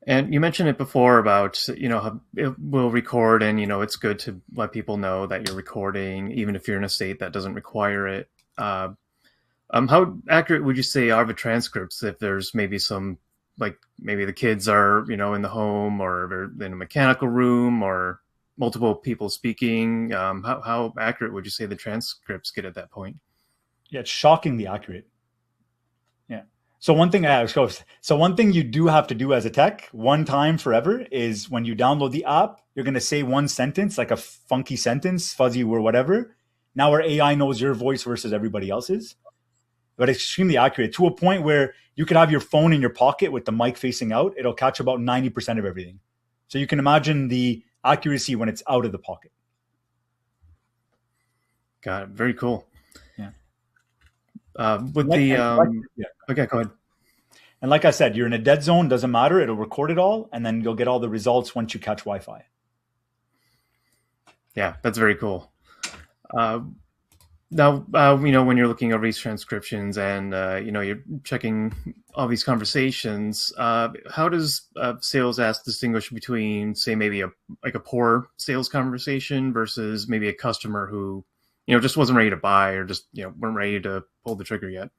[SPEAKER 1] And you mentioned it before about, how it will record, and, it's good to let people know that you're recording, even if you're in a state that doesn't require it. How accurate would you say are the transcripts if there's maybe some, like maybe the kids are, in the home, or they're in a mechanical room, or multiple people speaking? How accurate would you say the transcripts get at that point?
[SPEAKER 2] Yeah, it's shockingly accurate. Yeah. So one thing you do have to do as a tech, one time forever, is when you download the app, you're going to say one sentence, like a funky sentence, fuzzy or whatever. Now our AI knows your voice versus everybody else's, but it's extremely accurate to a point where you could have your phone in your pocket with the mic facing out. It'll catch about 90% of everything. So you can imagine the accuracy when it's out of the pocket.
[SPEAKER 1] Got it. Very cool.
[SPEAKER 2] Yeah.
[SPEAKER 1] Okay, go ahead.
[SPEAKER 2] And like I said, you're in a dead zone, doesn't matter. It'll record it all, and then you'll get all the results once you catch Wi-Fi.
[SPEAKER 1] Yeah, that's very cool. Now, when you're looking over these transcriptions and, you're checking all these conversations, how does SalesAsk distinguish between, say, maybe a poor sales conversation versus maybe a customer who, just wasn't ready to buy, or just, weren't ready to pull the trigger yet?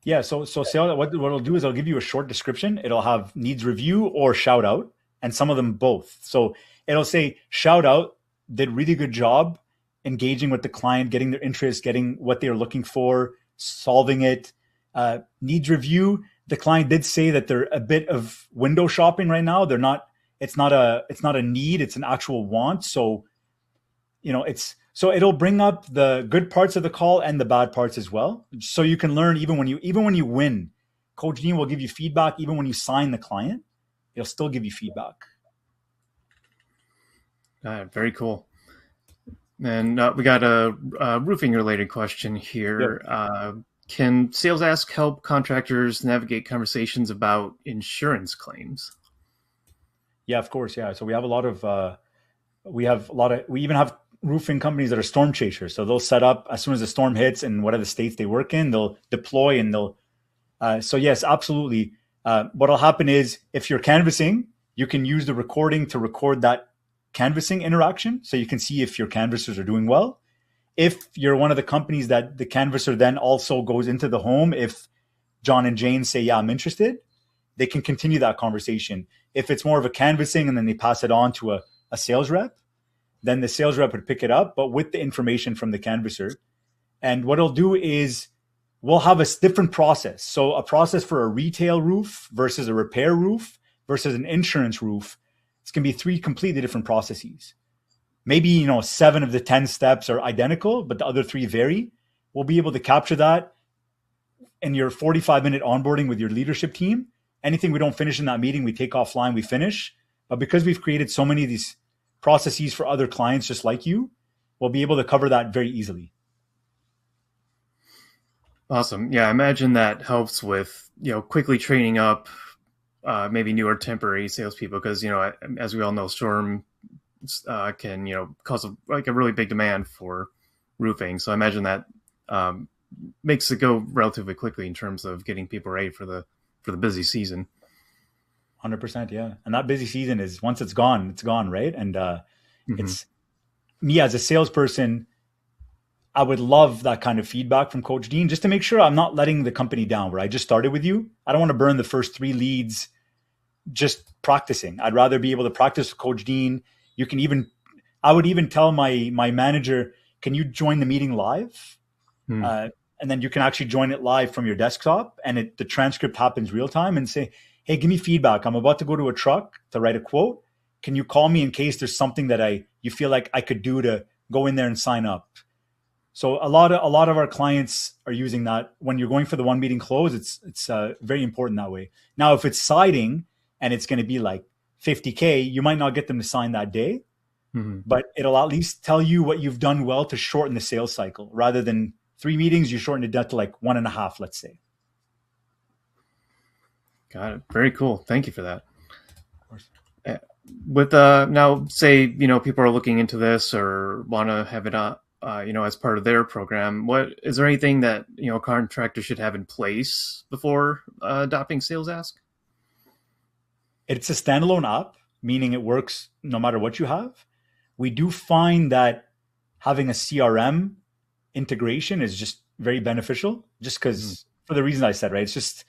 [SPEAKER 2] Yeah. So what it'll do is it'll give you a short description. It'll have needs review or shout out, and some of them both. So it'll say shout out, did really good job engaging with the client, getting their interest, getting what they're looking for, solving it. Needs review, the client did say that they're a bit of window shopping right now. They're not. It's not a need. It's an actual want. So, so it'll bring up the good parts of the call and the bad parts as well. So you can learn even when you win. Coach Dean will give you feedback even when you sign the client. He'll still give you feedback.
[SPEAKER 1] Very cool. And we got a roofing related question here. Yep. Can SalesAsk help contractors navigate conversations about insurance claims?
[SPEAKER 2] Yeah, of course. Yeah. So we have a lot of, we even have roofing companies that are storm chasers. So they'll set up as soon as the storm hits in whatever states they work in, they'll deploy and so yes, absolutely. What'll happen is if you're canvassing, you can use the recording to record that canvassing interaction. So you can see if your canvassers are doing well. If you're one of the companies that the canvasser then also goes into the home, if John and Jane say, yeah, I'm interested, they can continue that conversation. If it's more of a canvassing and then they pass it on to a sales rep, then the sales rep would pick it up, but with the information from the canvasser. And what it'll do is we'll have a different process. So a process for a retail roof versus a repair roof versus an insurance roof. It's going to be 3 completely different processes. Maybe, 7 of the 10 steps are identical, but the other 3 vary. We'll be able to capture that in your 45-minute onboarding with your leadership team. Anything we don't finish in that meeting, we take offline, we finish. But because we've created so many of these processes for other clients just like you, we'll be able to cover that very easily.
[SPEAKER 1] Awesome. Yeah, I imagine that helps with, quickly training up maybe newer temporary salespeople because, as we all know, storm can, cause a really big demand for roofing. So I imagine that makes it go relatively quickly in terms of getting people ready for the busy season.
[SPEAKER 2] 100%. Yeah. And that busy season is once it's gone, right? And it's me as a salesperson, I would love that kind of feedback from Coach Dean just to make sure I'm not letting the company down where I just started with you. I don't want to burn the first 3 leads just practicing. I'd rather be able to practice with Coach Dean. I would even tell my manager, can you join the meeting live? And then you can actually join it live from your desktop and the transcript happens real time and say, hey, give me feedback. I'm about to go to a truck to write a quote. Can you call me in case there's something that you feel like I could do to go in there and sign up? So a lot of our clients are using that. When you're going for the 1 meeting close, it's very important that way. Now, if it's siding and it's going to be like $50K, you might not get them to sign that day, but it'll at least tell you what you've done well to shorten the sales cycle. Rather than 3 meetings, you shorten it down to like 1.5, let's say.
[SPEAKER 1] Got it. Very cool. Thank you for that.
[SPEAKER 2] Of course.
[SPEAKER 1] With now, say people are looking into this or want to have it as part of their program. What is there anything that contractors should have in place before adopting SalesAsk?
[SPEAKER 2] It's a standalone app, meaning it works no matter what you have. We do find that having a CRM integration is just very beneficial, just because for the reason I said, right? It's just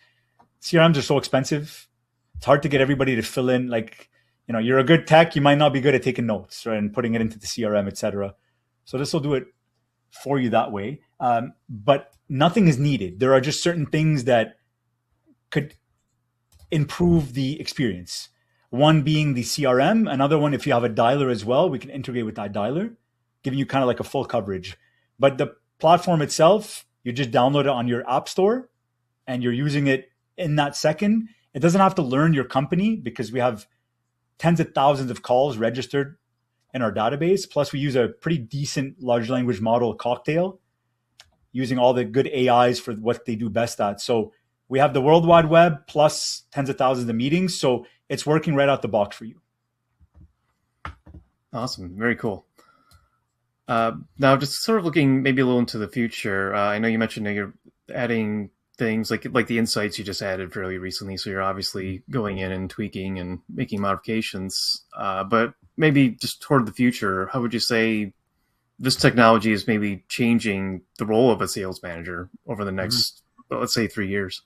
[SPEAKER 2] CRMs are so expensive. It's hard to get everybody to fill in. Like, you're a good tech, you might not be good at taking notes, right, and putting it into the CRM, etc. So this will do it for you that way. But nothing is needed. There are just certain things that could improve the experience. One being the CRM. Another one, if you have a dialer as well, we can integrate with that dialer, giving you kind of like a full coverage. But the platform itself, you just download it on your app store and you're using it in that second. It doesn't have to learn your company because we have tens of thousands of calls registered in our database. Plus we use a pretty decent large language model cocktail using all the good AIs for what they do best at. So we have the World Wide Web plus tens of thousands of meetings. So it's working right out the box for you.
[SPEAKER 1] Awesome. Very cool. Now just sort of looking maybe a little into the future. I know you mentioned that you're adding things like the insights you just added fairly recently. So you're obviously going in and tweaking and making modifications, but maybe just toward the future, how would you say this technology is maybe changing the role of a sales manager over the next, let's say 3 years?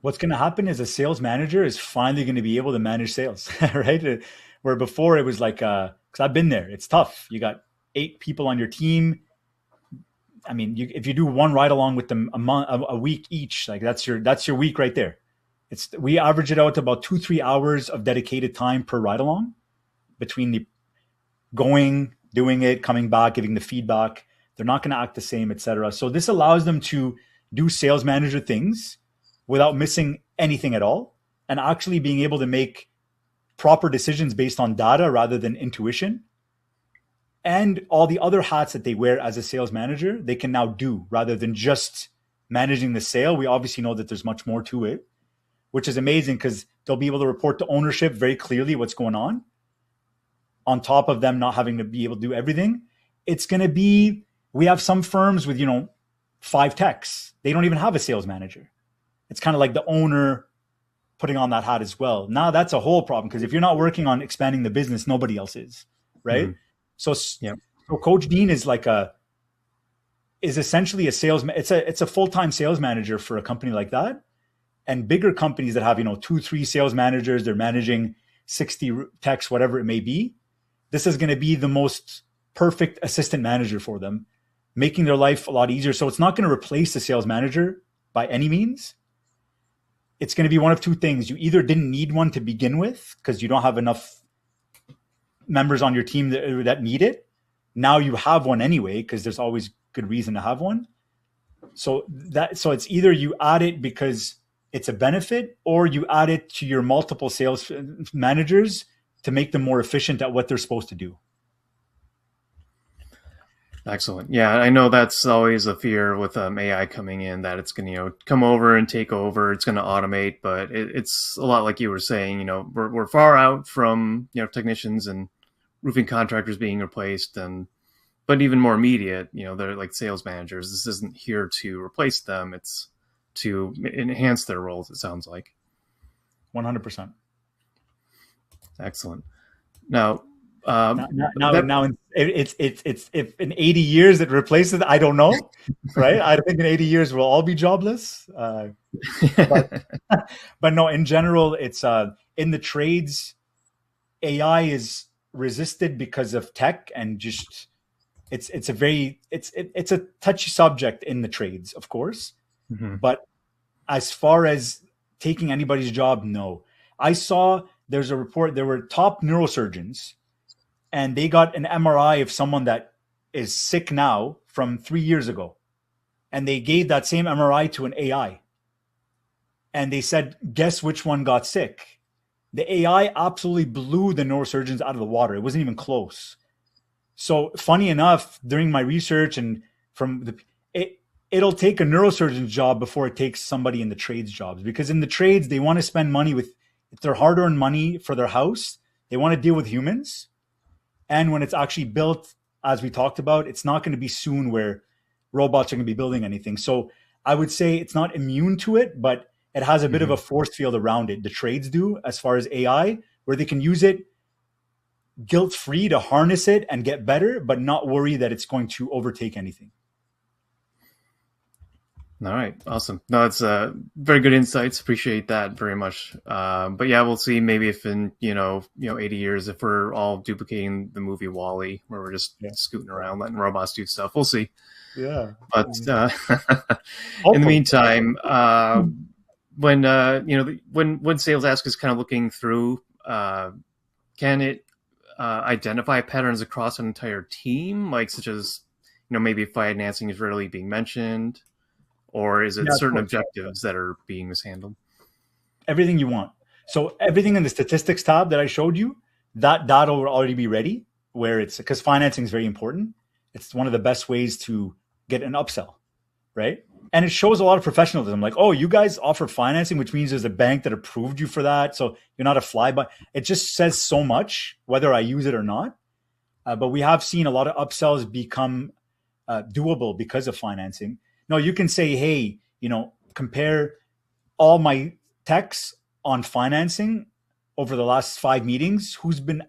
[SPEAKER 2] What's going to happen is a sales manager is finally going to be able to manage sales, right? Where before it was like, because I've been there, it's tough. You got 8 people on your team. I mean, if you do one ride along with them a week each, like that's your week right there. We average it out to about 2-3 hours of dedicated time per ride along between the going, doing it, coming back, giving the feedback. They're not going to act the same, etc. So this allows them to do sales manager things without missing anything at all, and actually being able to make proper decisions based on data rather than intuition. And all the other hats that they wear as a sales manager, they can now do rather than just managing the sale. We obviously know that there's much more to it, which is amazing because they'll be able to report to ownership very clearly what's going on top of them not having to be able to do everything. It's going to be, we have some firms with, 5 techs. They don't even have a sales manager. It's kind of like the owner putting on that hat as well. Now that's a whole problem because if you're not working on expanding the business, nobody else is, right? Mm-hmm. So Coach Dean is essentially a it's a full-time sales manager for a company like that. And bigger companies that have, 2-3 sales managers, they're managing 60 techs, whatever it may be. This is going to be the most perfect assistant manager for them, making their life a lot easier. So it's not going to replace the sales manager by any means. It's going to be one of two things. You either didn't need one to begin with because you don't have enough members on your team that need it. Now you have one anyway, because there's always good reason to have one. So it's either you add it because it's a benefit, or you add it to your multiple sales managers to make them more efficient at what they're supposed to do.
[SPEAKER 1] Excellent. Yeah, I know that's always a fear with AI coming in, that it's going to come over and take over. It's going to automate, but it's a lot like you were saying. We're far out from technicians and roofing contractors being replaced, but even more immediate. They're like sales managers. This isn't here to replace them. It's to enhance their roles. It sounds like
[SPEAKER 2] 100%.
[SPEAKER 1] Excellent. Now
[SPEAKER 2] it's if in 80 years it replaces it, I don't know, right? I think in 80 years we'll all be jobless. But no, in general, it's in the trades, AI is resisted because of tech, and just it's a touchy subject in the trades, of course. Mm-hmm. But as far as taking anybody's job, no. I saw there's a report, there were top neurosurgeons, and they got an MRI of someone that is sick now from 3 years ago. And they gave that same MRI to an AI. And they said, guess which one got sick? The AI absolutely blew the neurosurgeons out of the water. It wasn't even close. So funny enough, during my research and it'll take a neurosurgeon's job before it takes somebody in the trades jobs, because in the trades, they want to spend money with, if they're hard-earned money for their house, they want to deal with humans. And when it's actually built, as we talked about, it's not going to be soon where robots are going to be building anything. So I would say it's not immune to it, but it has a bit of a force field around it. The trades do, as far as AI, where they can use it guilt-free to harness it and get better, but not worry that it's going to overtake anything.
[SPEAKER 1] All right. Awesome. No, it's very good insights. Appreciate that very much. But yeah, we'll see maybe if in, 80 years, if we're all duplicating the movie WALL-E, where we're just scooting around, letting robots do stuff. We'll see. Yeah. But in the meantime, when SalesAsk is kind of looking through, can it identify patterns across an entire team, like such as, maybe financing is rarely being mentioned? Or is it certain objectives that are being mishandled?
[SPEAKER 2] Everything you want. So everything in the statistics tab that I showed you, that data will already be ready, where it's, because financing is very important. It's one of the best ways to get an upsell, right? And it shows a lot of professionalism. Like, oh, you guys offer financing, which means there's a bank that approved you for that. So you're not a flyby. It just says so much, whether I use it or not. But we have seen a lot of upsells become doable because of financing. No, you can say, hey, compare all my techs on financing over the last 5 meetings. Who's been,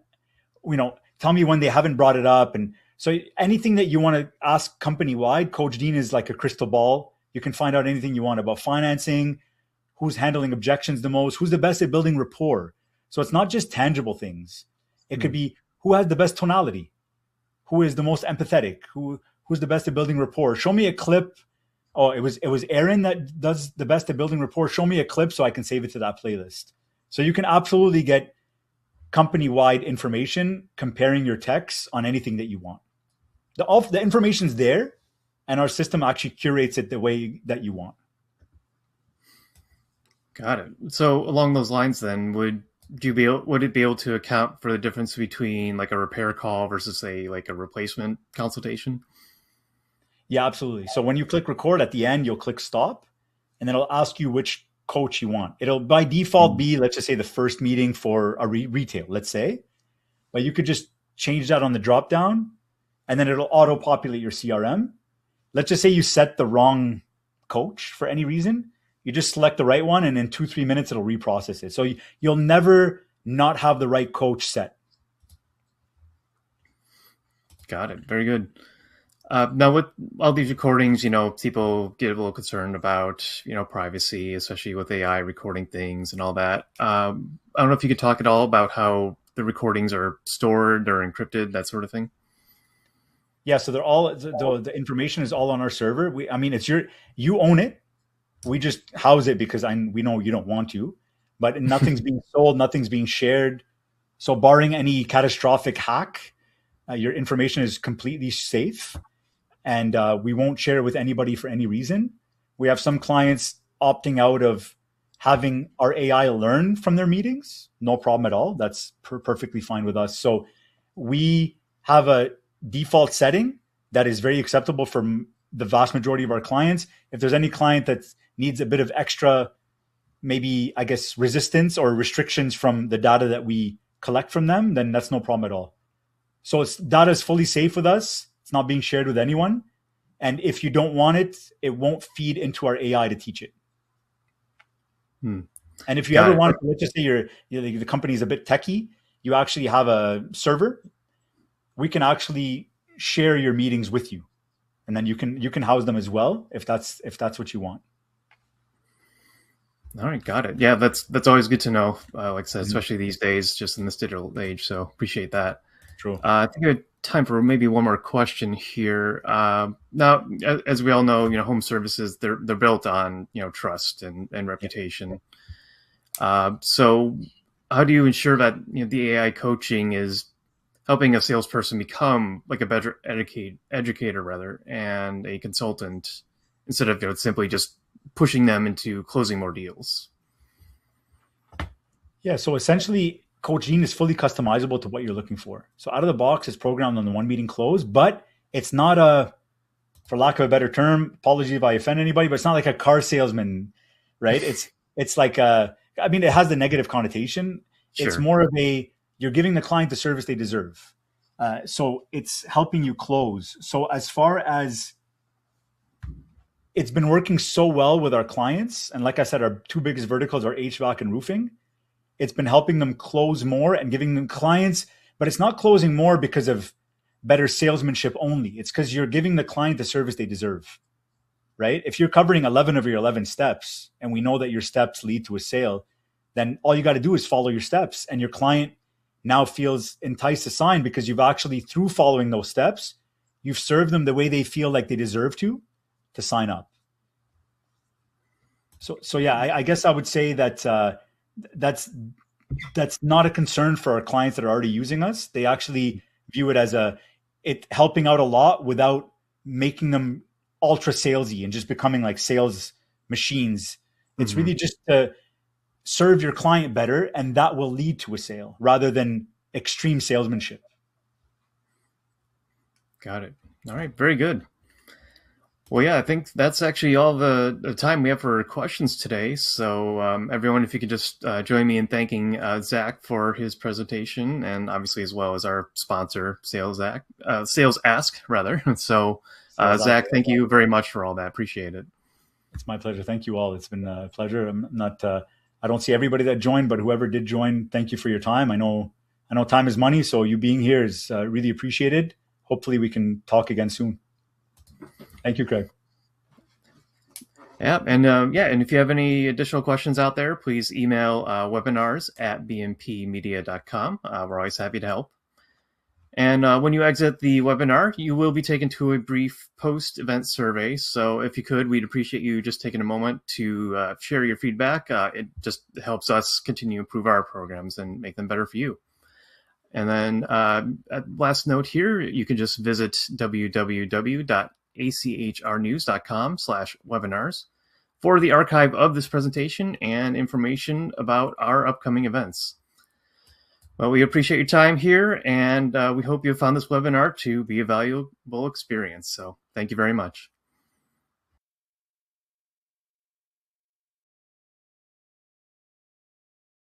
[SPEAKER 2] tell me when they haven't brought it up. And so anything that you want to ask company-wide, Coach Dean is like a crystal ball. You can find out anything you want about financing, who's handling objections the most, who's the best at building rapport. So it's not just tangible things. It could be who has the best tonality, who is the most empathetic, who who's the best at building rapport. Show me a clip. Oh, it was Aaron that does the best at building rapport. Show me a clip so I can save it to that playlist. So you can absolutely get company-wide information comparing your techs on anything that you want. The information's there, and our system actually curates it the way that you want.
[SPEAKER 1] Got it. So along those lines, then, would it be able to account for the difference between like a repair call versus a replacement consultation?
[SPEAKER 2] Yeah, absolutely. So when you click record at the end, you'll click stop, and then it'll ask you which coach you want. It'll by default be, let's just say, the first meeting for a retail, let's say, but you could just change that on the drop down, and then it'll auto populate your CRM. Let's just say you set the wrong coach for any reason. You just select the right one, and in 2-3 minutes, it'll reprocess it. So you'll never not have the right coach set.
[SPEAKER 1] Got it. Very good. Now, with all these recordings, people get a little concerned about, privacy, especially with AI recording things and all that. I don't know if you could talk at all about how the recordings are stored or encrypted, that sort of thing.
[SPEAKER 2] Yeah, so they're all the information is all on our server. It's you own it. We just house it because we know you don't want to, but nothing's being sold, nothing's being shared. So barring any catastrophic hack, your information is completely safe, and we won't share it with anybody for any reason. We have some clients opting out of having our AI learn from their meetings. No problem at all. That's perfectly fine with us. So we have a default setting that is very acceptable for the vast majority of our clients. If there's any client that needs a bit of extra, maybe, I guess, resistance or restrictions from the data that we collect from them, then that's no problem at all. So data is fully safe with us. It's not being shared with anyone. And if you don't want it, it won't feed into our AI to teach it. And if you ever want to, let's just say the company is a bit techie, you actually have a server. We can actually share your meetings with you, and then you can house them as well if that's what you want.
[SPEAKER 1] All right, got it. Yeah, that's always good to know. Like I said, especially these days, just in this digital age. So appreciate that.
[SPEAKER 2] True.
[SPEAKER 1] I think I have time for maybe one more question here. Now, as we all know, home services they're built on trust and reputation. So how do you ensure that the AI coaching is helping a salesperson become like a better educator rather, and a consultant instead of simply just pushing them into closing more deals?
[SPEAKER 2] Yeah, so essentially, coaching is fully customizable to what you're looking for. So out of the box, it's programmed on the one meeting close, but it's not for lack of a better term, apology if I offend anybody, but it's not like a car salesman, right? It's like it has the negative connotation. Sure. It's more of you're giving the client the service they deserve. So it's helping you close. So as far as it's been working so well with our clients, and like I said, our two biggest verticals are HVAC and roofing. It's been helping them close more and giving them clients, but it's not closing more because of better salesmanship only. It's because you're giving the client the service they deserve, right? If you're covering 11 of your 11 steps, and we know that your steps lead to a sale, then all you got to do is follow your steps, and your client now feels enticed to sign because you've actually, through following those steps, you've served them the way they feel like they deserve to sign up. So yeah, I guess I would say that that's not a concern for our clients that are already using us. They actually view it as it helping out a lot without making them ultra salesy and just becoming like sales machines. It's really just to serve your client better, and that will lead to a sale rather than extreme salesmanship.
[SPEAKER 1] Got it. All right. Very good. Well, yeah, I think that's actually all the time we have for questions today. So everyone, if you could just join me in thanking Zach for his presentation, and obviously as well as our sponsor, SalesAsk, rather. So Zach, thank you very much for all that. Appreciate it.
[SPEAKER 2] It's my pleasure. Thank you all. It's been a pleasure. I don't see everybody that joined, but whoever did join, thank you for your time. I know time is money, so you being here is really appreciated. Hopefully we can talk again soon. Thank you, Craig.
[SPEAKER 1] Yeah, and if you have any additional questions out there, please email webinars@bmpmedia.com. We're always happy to help. And when you exit the webinar, you will be taken to a brief post-event survey. So if you could, we'd appreciate you just taking a moment to share your feedback. It just helps us continue to improve our programs and make them better for you. And then last note here, you can just visit www.achrnews.com/webinars for the archive of this presentation and information about our upcoming events. Well, we appreciate your time here, and we hope you found this webinar to be a valuable experience. So thank you very much.